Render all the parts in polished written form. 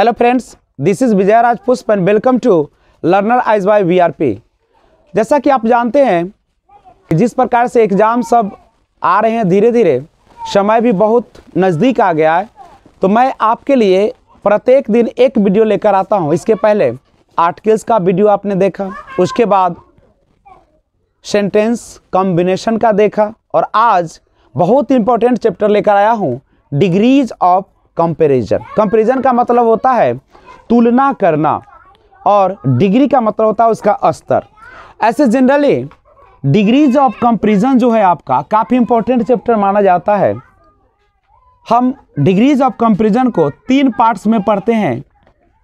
Hello friends, this is Vijay Raj Pushp and welcome to learner eyes by VRP. जैसा कि आप जानते हैं जिस प्रकार से एग्ज़ाम सब आ रहे हैं, धीरे धीरे समय भी बहुत नज़दीक आ गया है, तो मैं आपके लिए प्रत्येक दिन एक वीडियो लेकर आता हूं। इसके पहले आर्टिकल्स का वीडियो आपने देखा, उसके बाद सेंटेंस कॉम्बिनेशन का देखा, और आज बहुत इंपॉर्टेंट चैप्टर लेकर आया हूं, डिग्रीज ऑफ कंपैरिजन। कंपैरिजन का मतलब होता है तुलना करना, और डिग्री का मतलब होता है उसका स्तर। ऐसे जनरली डिग्रीज ऑफ कंपैरिजन जो है आपका काफ़ी इंपॉर्टेंट चैप्टर माना जाता है। हम डिग्रीज ऑफ कंपैरिजन को 3 पार्ट्स में पढ़ते हैं।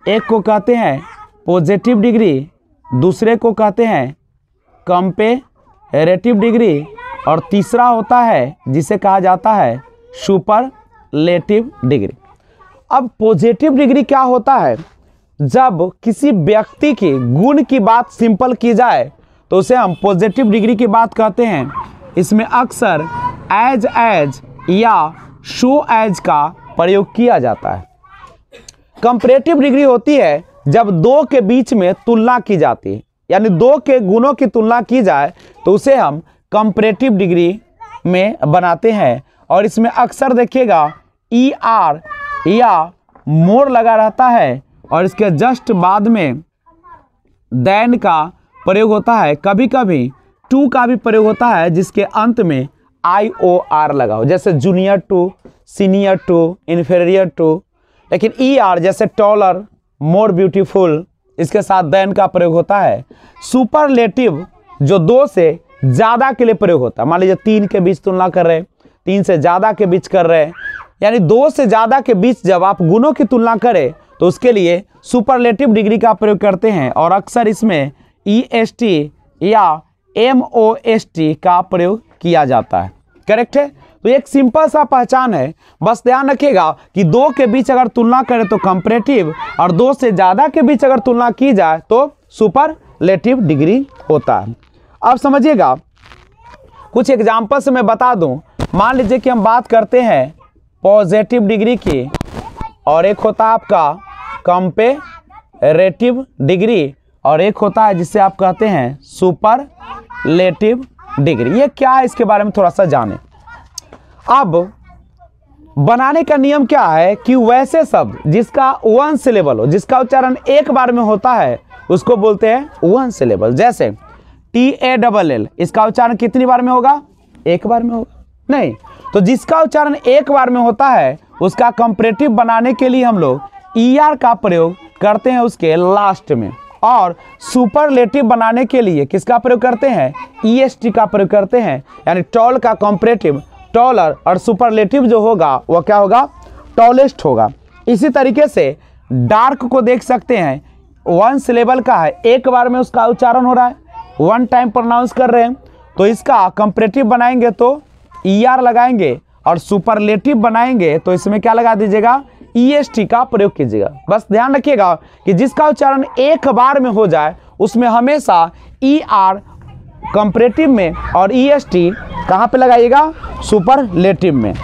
एक को कहते हैं पॉजिटिव डिग्री, दूसरे को कहते हैं कंपैरेटिव डिग्री, और तीसरा होता है जिसे कहा जाता है सुपरलेटिव डिग्री। अब पॉजिटिव डिग्री क्या होता है? जब किसी व्यक्ति की गुण की बात सिंपल की जाए तो उसे हम पॉजिटिव डिग्री की बात कहते हैं। इसमें अक्सर एज या शो एज का प्रयोग किया जाता है। कंपैरेटिव डिग्री होती है जब दो के बीच में तुलना की जाती है, यानी दो के गुणों की तुलना की जाए तो उसे हम कंपैरेटिव डिग्री में बनाते हैं। और इसमें अक्सर देखिएगा ER या मोर लगा रहता है, और इसके जस्ट बाद में देन का प्रयोग होता है। कभी कभी टू का भी प्रयोग होता है जिसके अंत में IOR लगा हो, जैसे junior to, senior to, inferior to. लेकिन ER जैसे टॉलर, मोर ब्यूटीफुल, इसके साथ देन का प्रयोग होता है। सुपरलेटिव जो 2 से ज़्यादा के लिए प्रयोग होता है। मान लीजिए 3 के बीच तुलना कर रहे हैं, 3 से ज़्यादा के बीच कर रहे हैं, यानी 2 से ज़्यादा के बीच जब आप गुणों की तुलना करें तो उसके लिए सुपरलेटिव डिग्री का प्रयोग करते हैं। और अक्सर इसमें EST या MOST का प्रयोग किया जाता है। करेक्ट है? तो एक सिंपल सा पहचान है, बस ध्यान रखिएगा कि 2 के बीच अगर तुलना करें तो कंपैरेटिव, और 2 से ज़्यादा के बीच अगर तुलना की जाए तो सुपरलेटिव डिग्री होता है। अब समझिएगा, कुछ एग्जाम्पल से मैं बता दूं। मान लीजिए कि हम बात करते हैं पॉजिटिव डिग्री की, और एक होता है आपका कंपैरेटिव डिग्री, और एक होता है जिसे आप कहते हैं सुपरलेटिव डिग्री। ये क्या है, इसके बारे में थोड़ा सा जानें। अब बनाने का नियम क्या है कि वैसे शब्द जिसका 1 सिलेबल हो, जिसका उच्चारण एक बार में होता है, उसको बोलते हैं 1 सिलेबल। जैसे TALL, इसका उच्चारण कितनी बार में होगा? एक बार में होगा? नहीं। तो जिसका उच्चारण एक बार में होता है उसका कंपैरेटिव बनाने के लिए हम लोग ER का प्रयोग करते हैं उसके लास्ट में, और सुपरलेटिव बनाने के लिए किसका प्रयोग करते हैं? EST का प्रयोग करते हैं। यानी टॉल का कंपैरेटिव टॉलर, और सुपरलेटिव जो होगा वो क्या होगा? टॉलेस्ट होगा। इसी तरीके से डार्क को देख सकते हैं, 1 सिलेबल का है, एक बार में उसका उच्चारण हो रहा है, 1 टाइम प्रोनाउंस कर रहे हैं, तो इसका कंपैरेटिव बनाएंगे तो ER लगाएंगे, और सुपरलेटिव बनाएंगे तो इसमें क्या लगा दीजिएगा? EST का प्रयोग कीजिएगा। बस ध्यान रखिएगा कि जिसका उच्चारण एक बार में हो जाए उसमें हमेशा ER कंपैरेटिव में और EST कहाँ पे लगाइएगा? सुपरलेटिव में।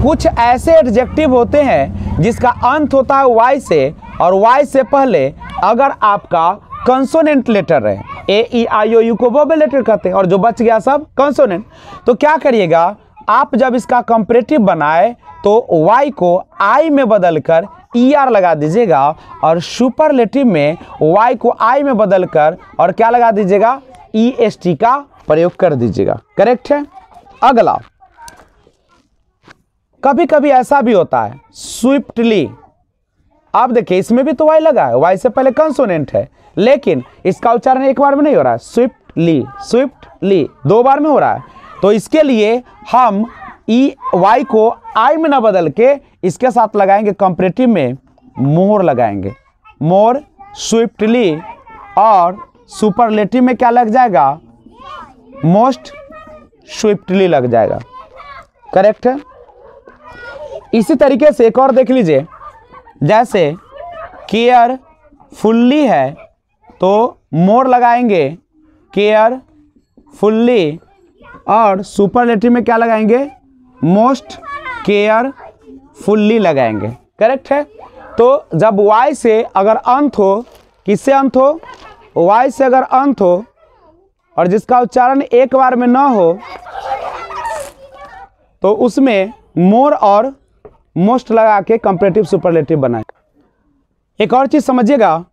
कुछ ऐसे एडजेक्टिव होते हैं जिसका अंत होता है Y से, और Y से पहले अगर आपका कंसोनेंट लेटर है, AEIOU को वोवेल लेटर कहते हैं, और जो बच गया सब कंसोनेंट। तो क्या करिएगा, आप जब इसका कंपैरेटिव बनाए तो Y को I में बदलकर ER लगा दीजिएगा, और सुपरलेटिव में Y को I में बदलकर और क्या लगा दीजिएगा? EST का प्रयोग कर दीजिएगा। करेक्ट है? अगला, कभी कभी ऐसा भी होता है स्विफ्टली। आप देखिए इसमें भी तो Y लगा है, Y से पहले कंसोनेंट है, लेकिन इसका उच्चारण एक बार में नहीं हो रहा है। स्विफ्टली 2 बार में हो रहा है। तो इसके लिए हम Y को I में ना बदल के इसके साथ लगाएंगे कंपैरेटिव में मोर लगाएंगे, मोर स्विफ्टली, और सुपरलेटिव में क्या लग जाएगा? मोस्ट स्विफ्टली लग जाएगा। करेक्ट है? इसी तरीके से एक और देख लीजिए, जैसे केयरफुल्ली है तो मोर लगाएंगे केयरफुल्ली, और सुपरलेटिव में क्या लगाएंगे? मोस्ट केयरफुल्ली लगाएंगे। करेक्ट है। तो जब y से अगर अंत हो, किससे अंत हो, y से अगर अंत हो और जिसका उच्चारण एक बार में ना हो तो उसमें मोर और मोस्ट लगा के कंपैरेटिव सुपरलेटिव बनाए। एक और चीज समझिएगा,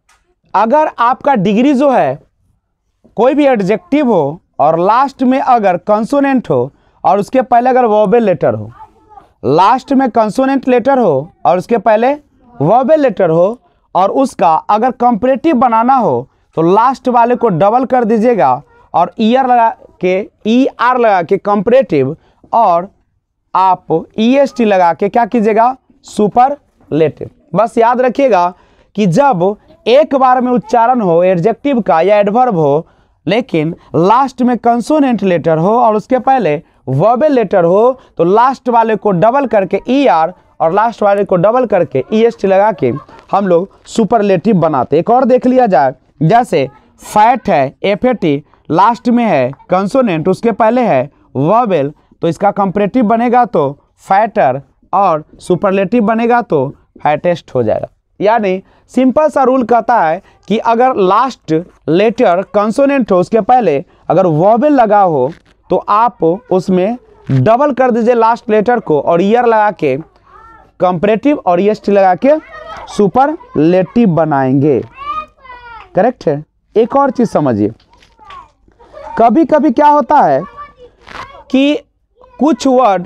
अगर आपका डिग्री जो है कोई भी एडजेक्टिव हो और लास्ट में अगर कंसोनेंट हो और उसके पहले अगर वोवेल लेटर हो, लास्ट में कंसोनेंट लेटर हो और उसके पहले वोवेल लेटर हो और उसका अगर कंपैरेटिव बनाना हो तो लास्ट वाले को डबल कर दीजिएगा और ईआर लगा के कंपैरेटिव और आप EST लगा के क्या कीजिएगा, सुपरलेटिव। बस याद रखिएगा कि जब एक बार में उच्चारण हो एडजेक्टिव का या एडवर्ब हो लेकिन लास्ट में कंसोनेंट लेटर हो और उसके पहले वर्बल लेटर हो तो लास्ट वाले को डबल करके ER और लास्ट वाले को डबल करके EST लगा के हम लोग सुपरलेटिव बनाते। एक और देख लिया जाए, जैसे फैट है FAT, लास्ट में है कंसोनेंट, उसके पहले है वर्बल, तो इसका कंपैरेटिव बनेगा तो फैटर और सुपरलेटिव बनेगा तो फैटेस्ट हो जाएगा। यानी सिंपल सा रूल कहता है कि अगर लास्ट लेटर कंसोनेंट हो उसके पहले अगर वोवेल लगा हो तो आप उसमें डबल कर दीजिए लास्ट लेटर को और ईयर लगा के कंपैरेटिव और EST लगा के सुपरलेटिव बनाएंगे। करेक्ट है। एक और चीज समझिए, कभी कभी क्या होता है कि कुछ वर्ड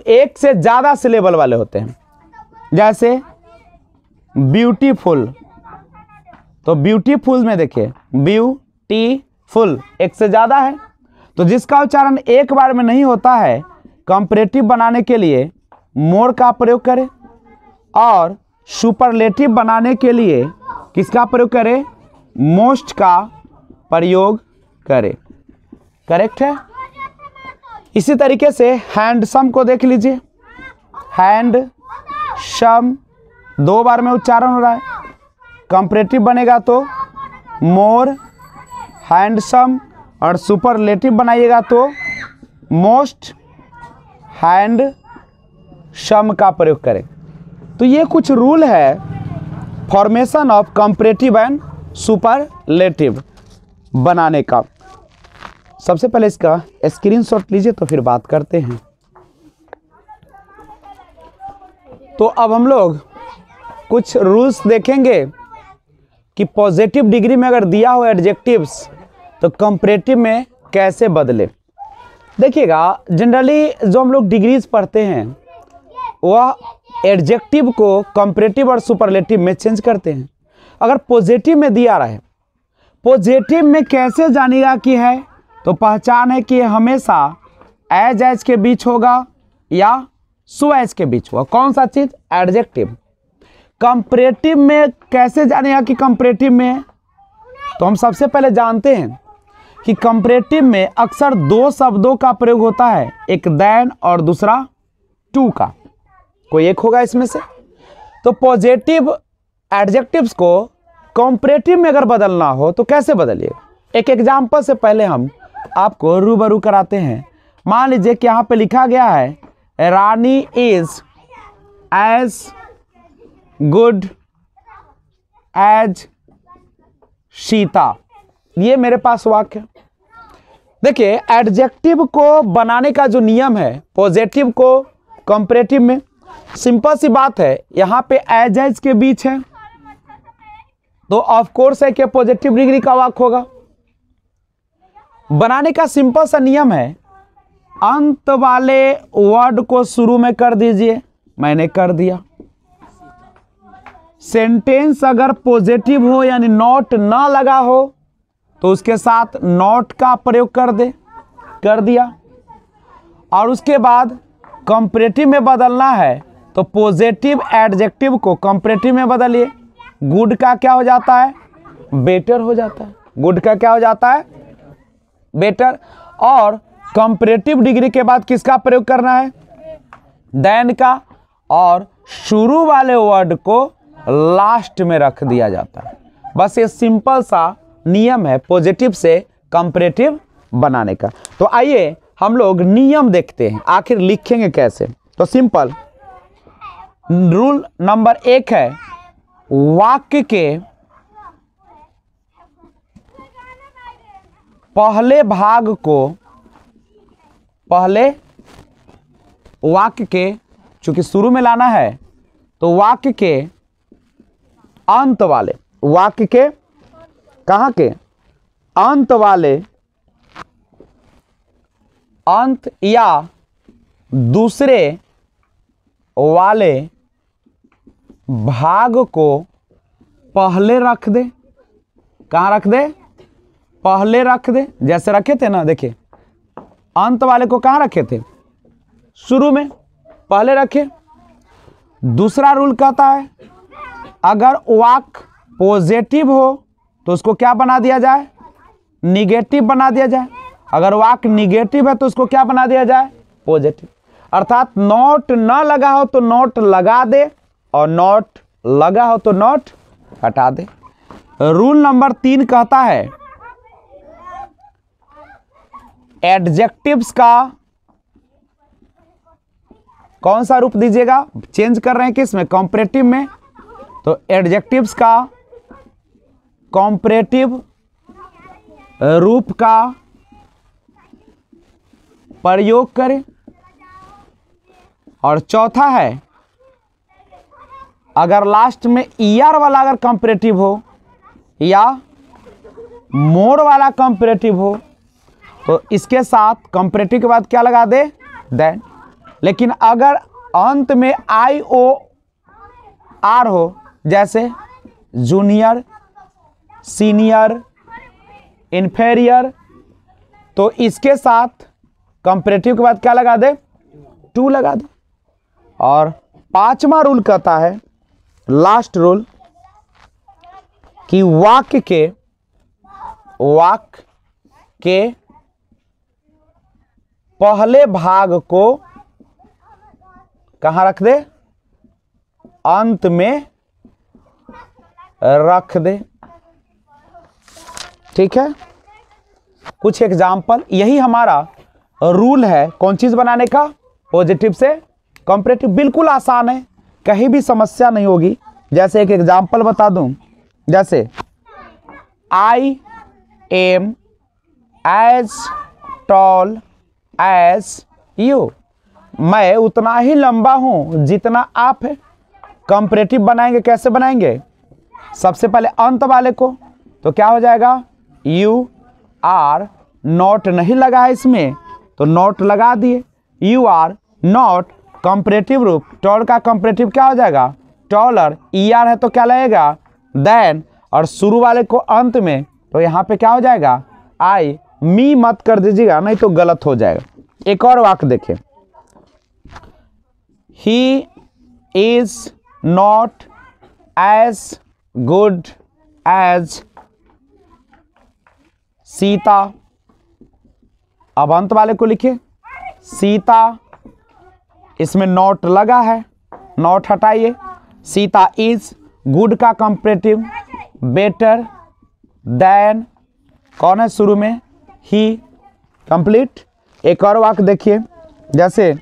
एक से ज्यादा सिलेबल वाले होते हैं, जैसे ब्यूटीफुल, तो ब्यूटीफुल में देखिए ब्यूटीफुल एक से ज्यादा है, तो जिसका उच्चारण एक बार में नहीं होता है कंपैरेटिव बनाने के लिए मोर का प्रयोग करें और सुपरलेटिव बनाने के लिए किसका प्रयोग करें, मोस्ट का प्रयोग करें। करेक्ट है। इसी तरीके से हैंडसम को देख लीजिए, हैंडसम दो बार में उच्चारण हो रहा है, कंपैरेटिव बनेगा तो मोर हैंडसम और सुपरलेटिव बनाइएगा तो मोस्ट हैंडसम का प्रयोग करें। तो ये कुछ रूल है formation of comparative and superlative बनाने का। सबसे पहले इसका स्क्रीनशॉट लीजिए तो फिर बात करते हैं। तो अब हम लोग कुछ रूल्स देखेंगे कि पॉजिटिव डिग्री में अगर दिया हो एडजेक्टिव्स तो कंपैरेटिव में कैसे बदले। देखिएगा, जनरली जो हम लोग डिग्रीज पढ़ते हैं वह एडजेक्टिव को कंपैरेटिव और सुपरलेटिव में चेंज करते हैं। अगर पॉजिटिव में दिया रहा है, पॉजिटिव में कैसे जानिएगा कि है, तो पहचान है कि हमेशा एज के बीच होगा या सो एज के बीच होगा। कौन सा चीज, एडजेक्टिव। कंपैरेटिव में कैसे जानिएगा कि कंपैरेटिव में, तो हम सबसे पहले जानते हैं कि कंपैरेटिव में अक्सर दो शब्दों का प्रयोग होता है, एक देन और दूसरा टू का, कोई एक होगा इसमें से। तो पॉजिटिव एडजेक्टिव्स को कंपैरेटिव में अगर बदलना हो तो कैसे बदलिए। एक एग्जांपल से पहले हम आपको रूबरू कराते हैं। मान लीजिए कि यहाँ पे लिखा गया है Rani is as good as Sita. ये मेरे पास वाक्य। देखिए, एडजेक्टिव को बनाने का जो नियम है पॉजिटिव को कंपैरेटिव में, सिंपल सी बात है, यहाँ पे एज के बीच है तो ऑफ कोर्स है कि पॉजिटिव डिग्री का वाक्य होगा। बनाने का सिंपल सा नियम है, अंत वाले वर्ड को शुरू में कर दीजिए, मैंने कर दिया। सेंटेंस अगर पॉजिटिव हो यानी नॉट ना लगा हो तो उसके साथ नॉट का प्रयोग कर दिया। और उसके बाद कंपैरेटिव में बदलना है तो पॉजिटिव एडजेक्टिव को कंपैरेटिव में बदलिए। गुड का क्या हो जाता है, बेटर हो जाता है। गुड का क्या हो जाता है, बेटर। और कंपैरेटिव डिग्री के बाद किसका प्रयोग करना है, देन का। और शुरू वाले वर्ड को लास्ट में रख दिया जाता है। बस ये सिंपल सा नियम है पॉजिटिव से कंपैरेटिव बनाने का। तो आइए हम लोग नियम देखते हैं, आखिर लिखेंगे कैसे। तो सिंपल, रूल नंबर 1 है वाक्य के पहले भाग को, पहले वाक्य के, चूंकि शुरू में लाना है तो वाक्य के अंत वाले, वाक्य के कहाँ के अंत वाले, अंत या दूसरे वाले भाग को पहले रख दे। कहाँ रख दे? पहले रख दे। जैसे रखे थे ना, देखिए अंत वाले को कहाँ रखे थे? शुरू में, पहले रखे। दूसरा रूल कहता है अगर वाक्य पॉजिटिव हो तो उसको क्या बना दिया जाए? निगेटिव बना दिया जाए। अगर वाक्य निगेटिव है तो उसको क्या बना दिया जाए? पॉजिटिव। अर्थात नोट न लगा हो तो नोट लगा दे और नोट लगा हो तो नोट हटा दे। रूल नंबर 3 कहता है एडजेक्टिव्स का कौन सा रूप दीजिएगा? चेंज कर रहे हैं किस में? कंपैरेटिव में। तो एडजेक्टिव्स का कंपैरेटिव रूप का प्रयोग करें। और चौथा है अगर लास्ट में ईआर वाला अगर कंपैरेटिव हो या मोर वाला कंपैरेटिव हो तो इसके साथ कंपैरेटिव के बाद क्या लगा दे? देन। लेकिन अगर अंत में आई ओ आर हो, जैसे जूनियर, सीनियर, इन्फेरियर, तो इसके साथ कंपैरेटिव के बाद क्या लगा दे? टू लगा दे। और 5वां रूल कहता है, लास्ट रूल, कि वाक्य के पहले भाग को कहाँ रख दे? अंत में रख दे। ठीक है, कुछ एग्जाम्पल, यही हमारा रूल है कौन चीज बनाने का? पॉजिटिव से कंपैरेटिव। बिल्कुल आसान है, कहीं भी समस्या नहीं होगी। जैसे एक एग्जाम्पल बता दूं, जैसे I am as tall as you, मैं उतना ही लंबा हूं जितना आप है। कंपैरेटिव बनाएंगे, कैसे बनाएंगे? सबसे पहले अंत वाले को, तो क्या हो जाएगा? यू आर नॉट नहीं लगा है इसमें तो नॉट लगा दिए। यू आर नॉट कंपैरेटिव रूप, टॉल का कंपैरेटिव क्या हो जाएगा? टॉलर। ई आर है तो क्या लगेगा? देन। और शुरू वाले को अंत में, तो यहाँ पे क्या हो जाएगा? आई। मी मत कर दीजिएगा नहीं तो गलत हो जाएगा। एक और वाक्य देखें, he is not as good as Sita. अब अंत वाले को लिखिए सीता, इसमें नॉट लगा है, नॉट हटाइए। सीता इज, गुड का कंपैरेटिव बेटर देन, कौन है शुरू में? ही। कंप्लीट। एक और वाक्य देखिए, जैसे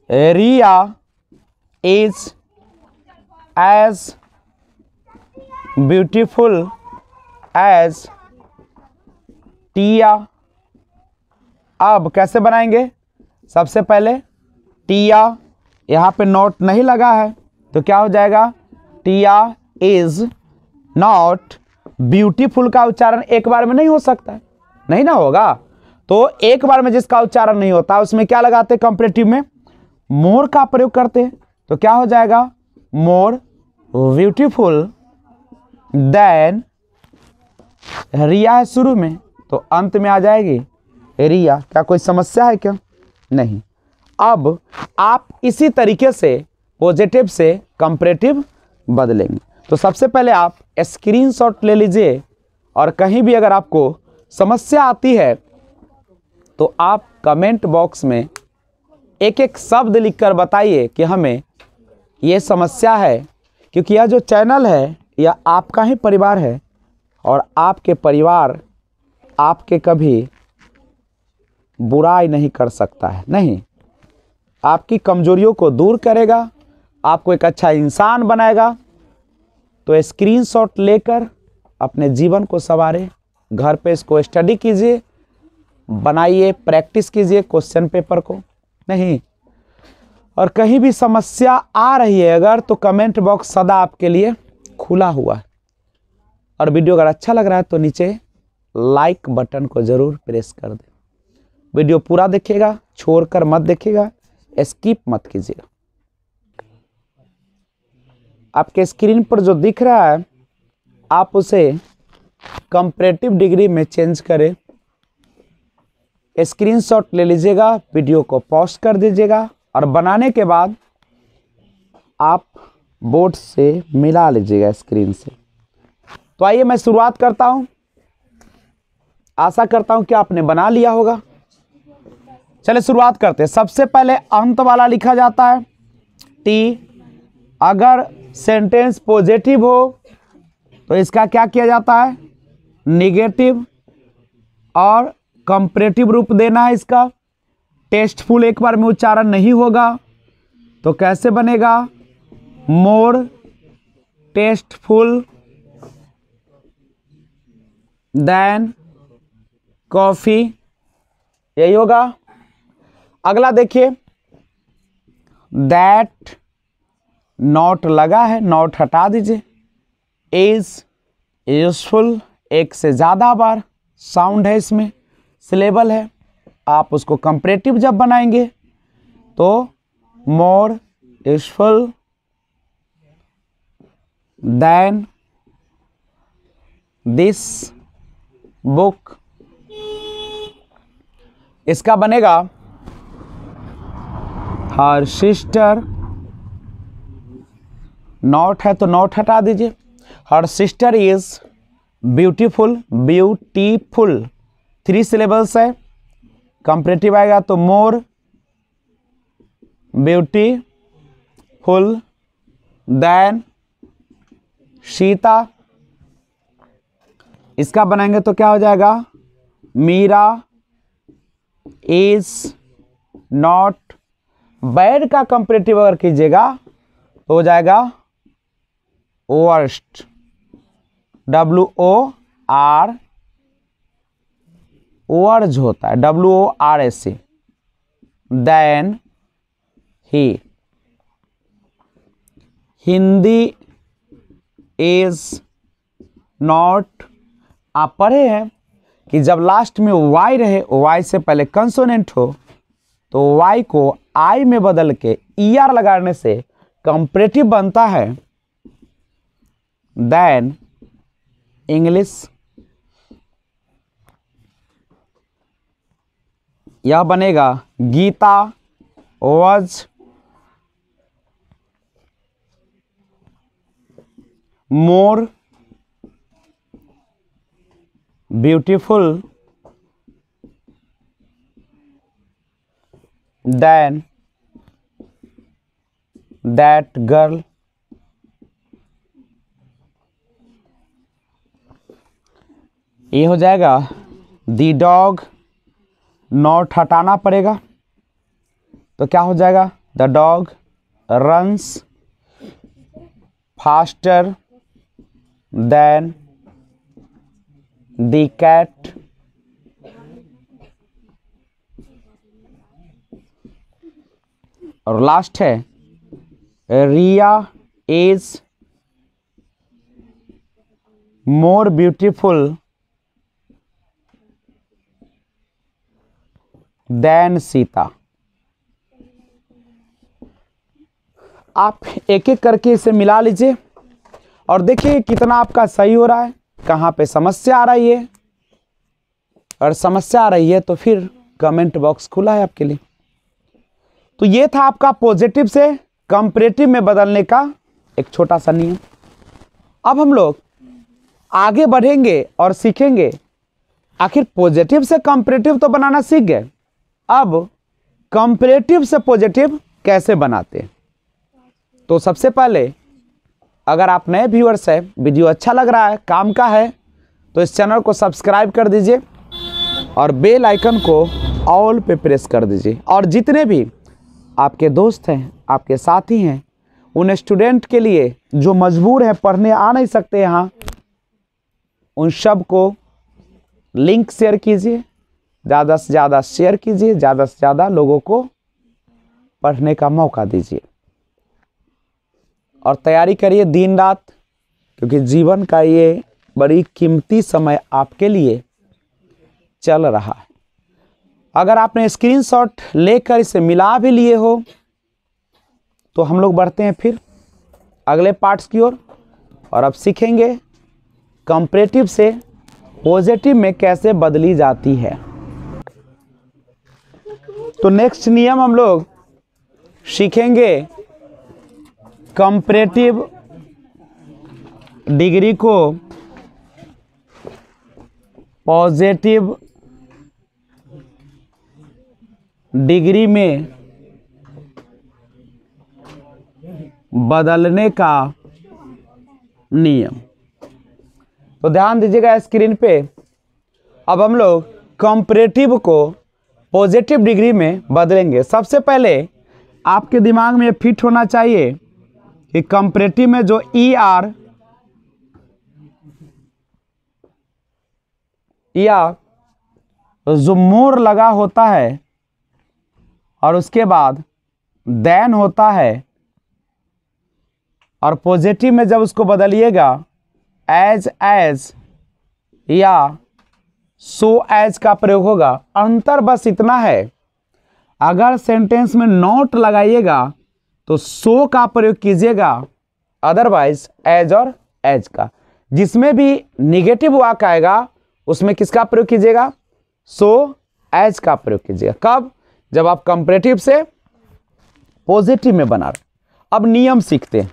रिया इज एज ब्यूटीफुल एज टिया। अब कैसे बनाएंगे? सबसे पहले टिया, यहाँ पे नॉट नहीं लगा है तो क्या हो जाएगा? टिया इज नॉट ब्यूटीफुल। का उच्चारण एक बार में नहीं हो सकता है, नहीं ना होगा। तो एक बार में जिसका उच्चारण नहीं होता उसमें क्या लगाते? कंपैरेटिव में मोर का प्रयोग करते हैं। तो क्या हो जाएगा? मोर ब्यूटीफुल देन, रिया है शुरू में तो अंत में आ जाएगी रिया। क्या कोई समस्या है क्या? नहीं। अब आप इसी तरीके से पॉजिटिव से कंपैरेटिव बदलेंगे। तो सबसे पहले आप स्क्रीनशॉट ले लीजिए और कहीं भी अगर आपको समस्या आती है तो आप कमेंट बॉक्स में एक एक शब्द लिखकर बताइए कि हमें ये समस्या है। क्योंकि यह जो चैनल है यह आपका ही परिवार है और आपके परिवार आपके कभी बुराई नहीं कर सकता है। नहीं, आपकी कमजोरियों को दूर करेगा, आपको एक अच्छा इंसान बनाएगा। तो स्क्रीनशॉट लेकर अपने जीवन को संवारें, घर पे इसको स्टडी कीजिए, बनाइए, प्रैक्टिस कीजिए क्वेश्चन पेपर को। नहीं, और कहीं भी समस्या आ रही है अगर, तो कमेंट बॉक्स सदा आपके लिए खुला हुआ है। और वीडियो अगर अच्छा लग रहा है तो नीचे लाइक बटन को जरूर प्रेस कर दें। वीडियो पूरा देखिएगा, छोड़कर मत देखिएगा, स्किप मत कीजिएगा। आपके स्क्रीन पर जो दिख रहा है आप उसे कंपैरेटिव डिग्री में चेंज करें। स्क्रीनशॉट ले लीजिएगा, वीडियो को पॉज कर दीजिएगा और बनाने के बाद आप बोर्ड से मिला लीजिएगा स्क्रीन से। तो आइए मैं शुरुआत करता हूं। आशा करता हूं कि आपने बना लिया होगा। चलिए शुरुआत करते हैं। सबसे पहले अंत वाला लिखा जाता है टी। अगर सेंटेंस पॉजिटिव हो तो इसका क्या किया जाता है, निगेटिव, और कंपैरेटिव रूप देना है इसका। टेस्टफुल एक बार में उच्चारण नहीं होगा तो कैसे बनेगा, मोर टेस्टफुल देन कॉफी, यही होगा। अगला देखिए, दैट, नॉट लगा है, नॉट हटा दीजिए। इज यूजफुल, एक से ज्यादा बार साउंड है इसमें, सिलेबल है। आप उसको कंपैरेटिव जब बनाएंगे तो more useful than this book, इसका बनेगा हर सिस्टर, नॉट है तो नॉट हटा दीजिए। Her sister is beautiful, beautiful 3 syllables है। कंपैरेटिव आएगा तो मोर ब्यूटीफुल देन सीता, इसका बनाएंगे तो क्या हो जाएगा, मीरा इज नॉट। बैड का कंपैरेटिव अगर कीजिएगा तो हो जाएगा वर्स्ट, WOR, वर्ज होता है WORST, than he. Hindi is not. आप पढ़े हैं कि जब लास्ट में वाई रहे, वाई से पहले कंसोनेंट हो, तो वाई को आई में बदल के ER लगाने से कंपैरेटिव बनता है देन इंग्लिश। यह बनेगा Gita was more beautiful than that girl. ये हो जाएगा दी डॉग, नॉट हटाना पड़ेगा तो क्या हो जाएगा, the dog runs faster than the cat. और लास्ट है Riya is more beautiful than Sita. आप एक एक करके इसे मिला लीजिए और देखिए कितना आपका सही हो रहा है, कहाँ पे समस्या आ रही है। और समस्या आ रही है तो फिर कमेंट बॉक्स खुला है आपके लिए। तो ये था आपका पॉजिटिव से कंपैरेटिव में बदलने का एक छोटा सा नियम। अब हम लोग आगे बढ़ेंगे और सीखेंगे आखिर पॉजिटिव से कंपैरेटिव तो बनाना सीख गए, अब कंपैरेटिव से पॉजिटिव कैसे बनाते हैं। तो सबसे पहले अगर आप नए व्यूअर्स हैं, वीडियो अच्छा लग रहा है, काम का है, तो इस चैनल को सब्सक्राइब कर दीजिए और बेल आइकन को ऑल पे प्रेस कर दीजिए। और जितने भी आपके दोस्त हैं, आपके साथी हैं, उन स्टूडेंट के लिए जो मजबूर है, पढ़ने आ नहीं सकते यहाँ, उन सब को लिंक शेयर कीजिए, ज़्यादा से ज़्यादा शेयर कीजिए, ज़्यादा से ज़्यादा लोगों को पढ़ने का मौका दीजिए और तैयारी करिए दिन रात, क्योंकि जीवन का ये बड़ी कीमती समय आपके लिए चल रहा है। अगर आपने स्क्रीनशॉट लेकर इसे मिला भी लिए हो तो हम लोग बढ़ते हैं फिर अगले पार्ट्स की ओर और अब सीखेंगे कंपैरेटिव से पॉजिटिव में कैसे बदली जाती है। तो नेक्स्ट नियम हम लोग सीखेंगे कंपैरेटिव डिग्री को पॉजिटिव डिग्री में बदलने का नियम। तो ध्यान दीजिएगा स्क्रीन पे। अब हम लोग कंपैरेटिव को पॉजिटिव डिग्री में बदलेंगे। सबसे पहले आपके दिमाग में फिट होना चाहिए कि कंपैरेटिव में जो ER या जो मोर लगा होता है और उसके बाद देन होता है, और पॉजिटिव में जब उसको बदलिएगा एज या सो एज का प्रयोग होगा। अंतर बस इतना है, अगर सेंटेंस में नॉट लगाइएगा तो सो का प्रयोग कीजिएगा, अदरवाइज एज और एज का। जिसमें भी निगेटिव वाक्य आएगा उसमें किसका प्रयोग कीजिएगा? सो एज का प्रयोग कीजिएगा। कब? जब आप कंपैरेटिव से पॉजिटिव में बना रहे। अब नियम सीखते हैं,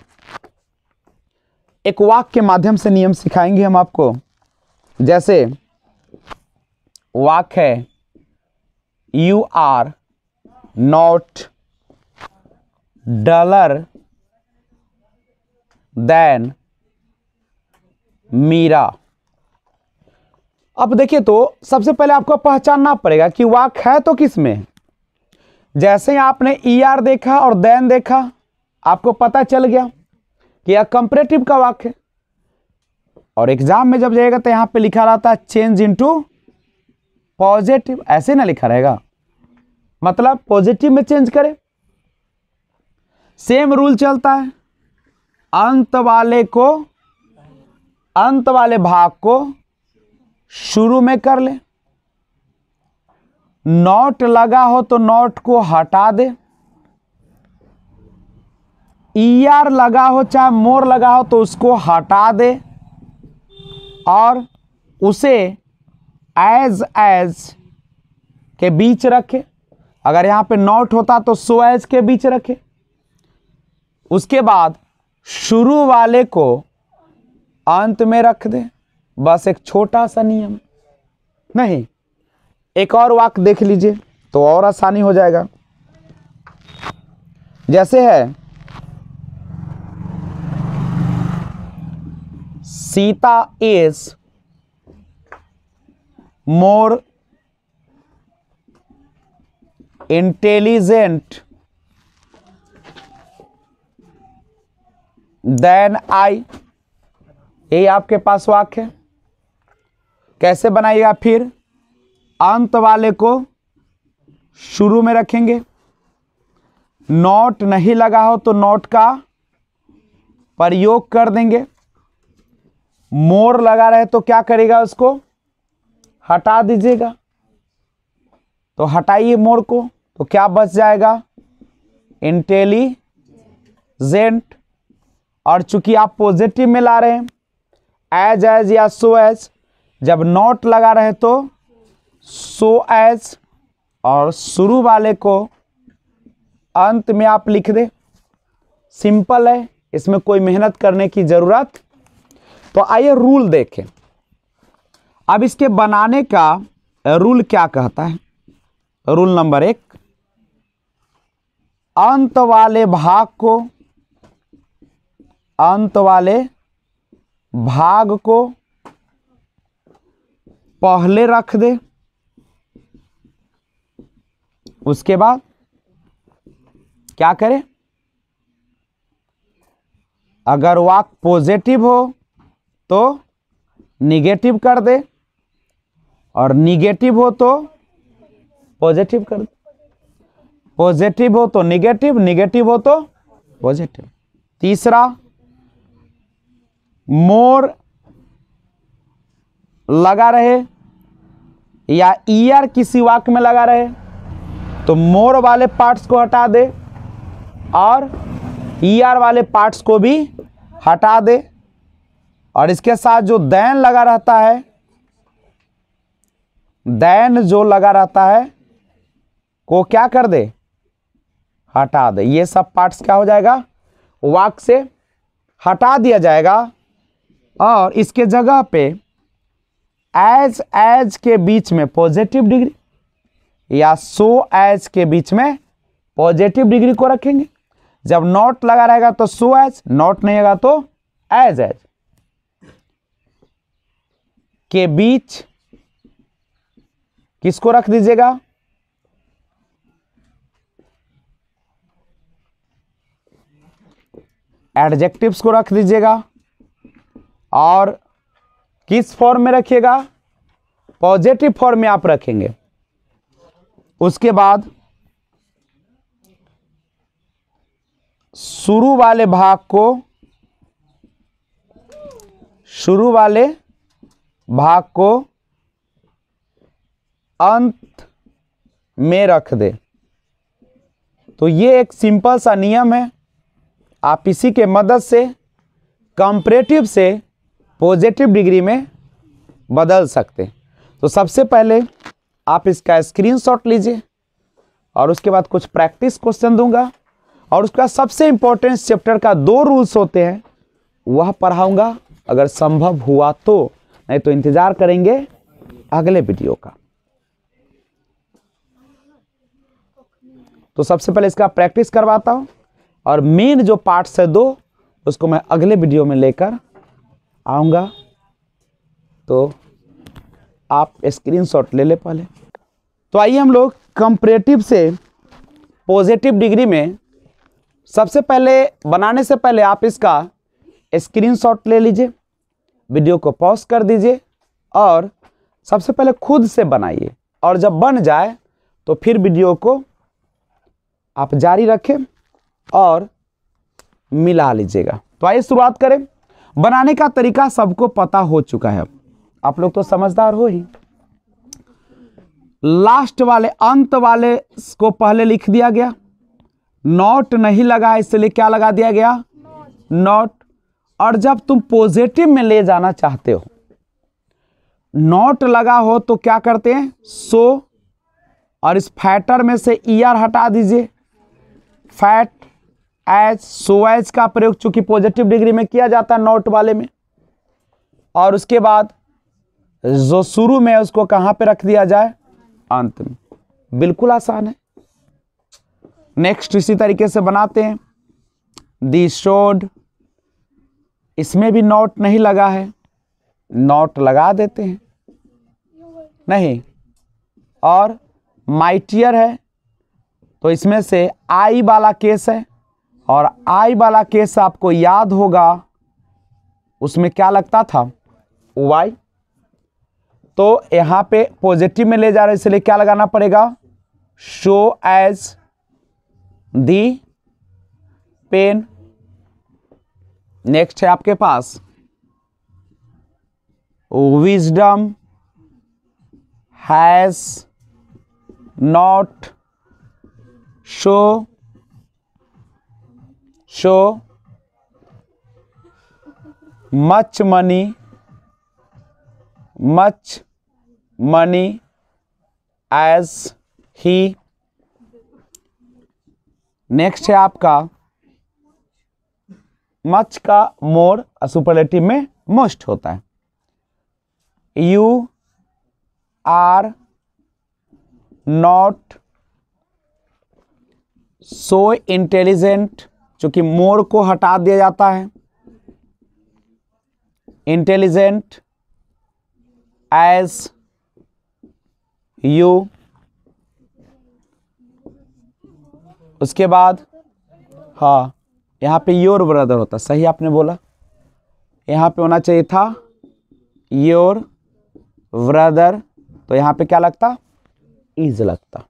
एक वाक्य के माध्यम से नियम सिखाएंगे हम आपको। जैसे वाक्य है you are not duller than Meera. अब देखिए, तो सबसे पहले आपको पहचानना पड़ेगा कि वाक्य है तो किस में। जैसे ही आपने ER देखा और देन देखा, आपको पता चल गया कि यह कंपैरेटिव का वाक्य है। और एग्जाम में जब जाएगा तो यहां पे लिखा रहता है चेंज इनटू पॉजिटिव, ऐसे ना लिखा रहेगा, मतलब पॉजिटिव में चेंज करें। सेम रूल चलता है, अंत वाले भाग को शुरू में कर ले। नॉट लगा हो तो नॉट को हटा दे, ER लगा हो चाहे मोर लगा हो तो उसको हटा दे और उसे एज के बीच रखे। अगर यहां पे नॉट होता तो सो एज के बीच रखे। उसके बाद शुरू वाले को अंत में रख दे। बस एक छोटा सा नियम। नहीं, एक और वाक्य देख लीजिए तो और आसानी हो जाएगा। जैसे है Sita is more intelligent than I. यही आपके पास वाक्य है। कैसे बनाइएगा? फिर अंत वाले को शुरू में रखेंगे, नॉट नहीं लगा हो तो नॉट का प्रयोग कर देंगे, मोर लगा रहे तो क्या करेगा? उसको हटा दीजिएगा। तो हटाइए मोर को तो क्या बच जाएगा? इंटेलिजेंट। और चूंकि आप पॉजिटिव में ला रहे हैं, एज या सो एज, जब नॉट लगा रहे तो सो एज, और शुरू वाले को अंत में आप लिख दे। सिंपल है, इसमें कोई मेहनत करने की जरूरत। तो आइए रूल देखें। अब इसके बनाने का रूल क्या कहता है? रूल नंबर 1, अंत वाले भाग को पहले रख दे। उसके बाद क्या करे, अगर वाक्य पॉजिटिव हो तो निगेटिव कर दे और निगेटिव हो तो पॉजिटिव कर दे, पॉजिटिव हो तो निगेटिव, निगेटिव हो तो पॉजिटिव। तीसरा, मोर लगा रहे या ईयर किसी वाक्य में लगा रहे तो मोर वाले पार्ट्स को हटा दे और ईयर वाले पार्ट्स को भी हटा दे, और इसके साथ जो देन लगा रहता है, देन जो लगा रहता है को क्या कर दे, हटा दे। ये सब पार्ट्स क्या हो जाएगा, वाक्य से हटा दिया जाएगा और इसके जगह पे एज के बीच में पॉजिटिव डिग्री या सो एज के बीच में पॉजिटिव डिग्री को रखेंगे। जब नॉट लगा रहेगा तो सो एज, नॉट नहीं रहेगा तो एज के बीच किसको रख दीजिएगा, एडजेक्टिव्स को रख दीजिएगा और किस फॉर्म में रखिएगा, पॉजिटिव फॉर्म में आप रखेंगे। उसके बाद शुरू वाले भाग को अंत में रख दे। तो ये एक सिंपल सा नियम है, आप इसी के मदद से कंपैरेटिव से पॉजिटिव डिग्री में बदल सकते। तो सबसे पहले आप इसका स्क्रीनशॉट लीजिए और उसके बाद कुछ प्रैक्टिस क्वेश्चन दूंगा और उसका सबसे इंपॉर्टेंट चैप्टर का 2 रूल्स होते हैं वह पढ़ाऊंगा अगर संभव हुआ तो, नहीं तो इंतजार करेंगे अगले वीडियो का। तो सबसे पहले इसका प्रैक्टिस करवाता हूं और मेन जो पार्ट्स है 2 उसको मैं अगले वीडियो में लेकर आऊंगा। तो आप स्क्रीनशॉट ले ले पहले। तो आइए हम लोग कंपैरेटिव से पॉजिटिव डिग्री में सबसे पहले बनाने से पहले आप इसका स्क्रीनशॉट ले लीजिए, वीडियो को पॉज कर दीजिए और सबसे पहले खुद से बनाइए और जब बन जाए तो फिर वीडियो को आप जारी रखें और मिला लीजिएगा। तो आइए शुरुआत करें। बनाने का तरीका सबको पता हो चुका है, आप लोग तो समझदार हो ही। लास्ट वाले अंत वाले को पहले लिख दिया गया, नॉट नहीं लगा इसलिए क्या लगा दिया गया, नॉट। और जब तुम पॉजिटिव में ले जाना चाहते हो, नॉट लगा हो तो क्या करते हैं, सो, और इस फैटर में से ईआर हटा दीजिए, फैट एज, सो एज का प्रयोग चूंकि पॉजिटिव डिग्री में किया जाता है नॉट वाले में, और उसके बाद जो शुरू में है उसको कहां पे रख दिया जाए, अंत में। बिल्कुल आसान है। नेक्स्ट इसी तरीके से बनाते हैं, दी शोड, इसमें भी नॉट नहीं लगा है, नॉट लगा देते हैं, नहीं। और माइटियर है तो इसमें से आई वाला केस है और आई वाला केस आपको याद होगा उसमें क्या लगता था, वाई। तो यहां पे पॉजिटिव में ले जा रहे इसलिए क्या लगाना पड़ेगा, so as the pen. Next है आपके पास wisdom has not so much money as he. Next है आपका मच का मोर सुपरलेटिव में मोस्ट होता है, you are not so intelligent, चूंकि मोर को हटा दिया जाता है, इंटेलिजेंट एज यू। उसके बाद हाँ, यहाँ पे योर ब्रदर होता, सही आपने बोला। यहाँ पे होना चाहिए था योर ब्रदर, तो यहाँ पे क्या लगता, इज लगता।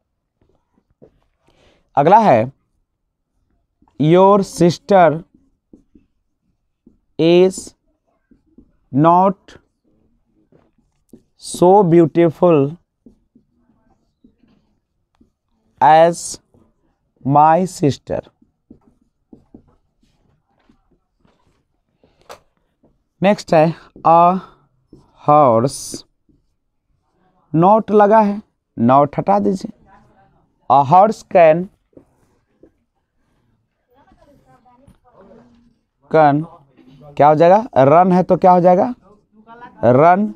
अगला है your sister is not so beautiful as my sister. Next है अ हॉर्स, नॉट लगा है, नॉट हटा दीजिए। अ हॉर्स कैन क्या हो जाएगा, रन है तो क्या हो जाएगा, रन।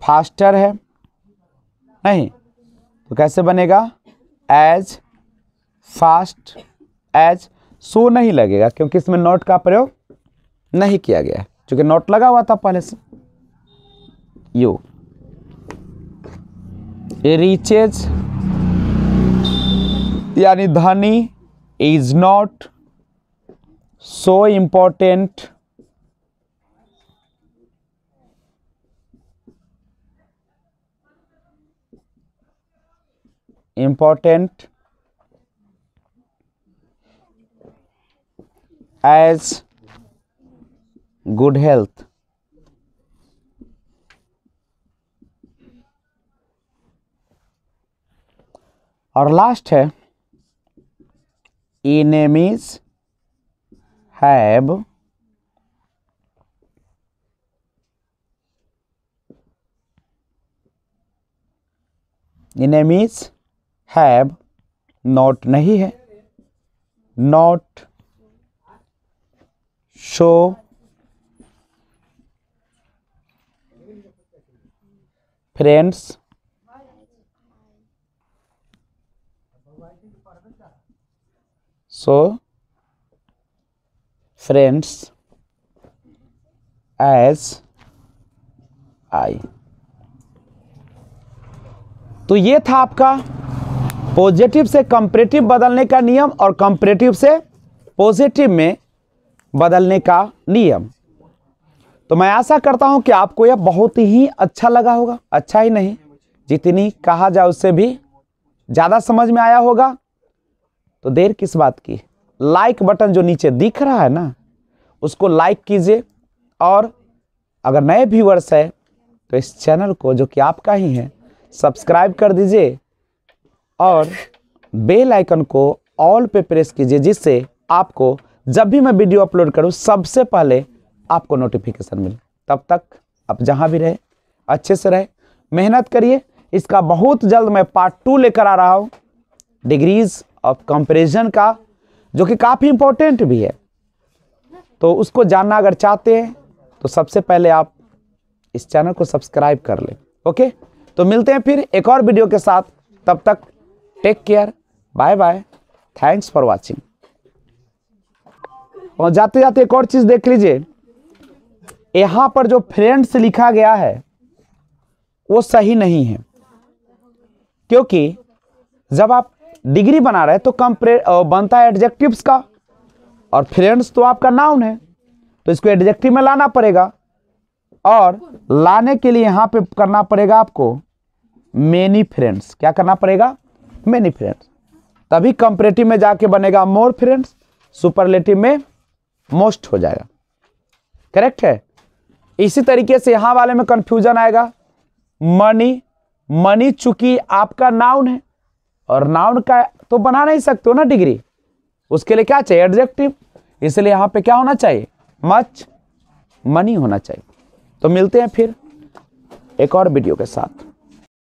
फास्टर है नहीं, तो कैसे बनेगा, एज फास्ट एज। सो नहीं लगेगा क्योंकि इसमें नॉट का प्रयोग नहीं किया गया है, क्योंकि नॉट लगा हुआ था पहले से। यू रीचेज यानी धनी, is not so important as good health. और लास्ट है enemies have not नहीं है, not show friends as I। तो ये था आपका पॉजिटिव से कंपैरेटिव बदलने का नियम और कंपैरेटिव से पॉजिटिव में बदलने का नियम। तो मैं आशा करता हूं कि आपको यह बहुत ही अच्छा लगा होगा। अच्छा ही नहीं, जितनी कहा जाए उससे भी ज़्यादा समझ में आया होगा। तो देर किस बात की, लाइक बटन जो नीचे दिख रहा है ना, उसको लाइक कीजिए। और अगर नए व्यूअर्स है तो इस चैनल को, जो कि आपका ही है, सब्सक्राइब कर दीजिए और बेल आइकन को ऑल पे प्रेस कीजिए, जिससे आपको जब भी मैं वीडियो अपलोड करूं सबसे पहले आपको नोटिफिकेशन मिले। तब तक आप जहां भी रहे अच्छे से रहे, मेहनत करिए। इसका बहुत जल्द मैं पार्ट 2 लेकर आ रहा हूं, डिग्रीज ऑफ कंपैरिजन का, जो कि काफ़ी इंपॉर्टेंट भी है। तो उसको जानना अगर चाहते हैं तो सबसे पहले आप इस चैनल को सब्सक्राइब कर लें। ओके, तो मिलते हैं फिर एक और वीडियो के साथ। तब तक take care, bye bye, thanks for watching. और जाते जाते एक और चीज़ देख लीजिए, यहाँ पर जो फ्रेंड्स लिखा गया है वो सही नहीं है, क्योंकि जब आप डिग्री बना रहे हैं तो बनता है एडजेक्टिव्स का, और फ्रेंड्स तो आपका नाउन है, तो इसको एडजेक्टिव में लाना पड़ेगा। और लाने के लिए यहाँ पे करना पड़ेगा आपको मेनी फ्रेंड्स। क्या करना पड़ेगा, मेनी फ्रेंड्स। तभी कंपैरेटिव में जाके बनेगा मोर फ्रेंड्स, सुपरलेटिव में मोस्ट हो जाएगा। करेक्ट है। इसी तरीके से यहाँ वाले में कंफ्यूजन आएगा। मनी चूंकि आपका नाउन है, और नाउन का तो बना नहीं सकते हो ना डिग्री, उसके लिए क्या चाहिए, एडजेक्टिव। इसलिए यहाँ पे क्या होना चाहिए, मच मनी होना चाहिए। तो मिलते हैं फिर एक और वीडियो के साथ।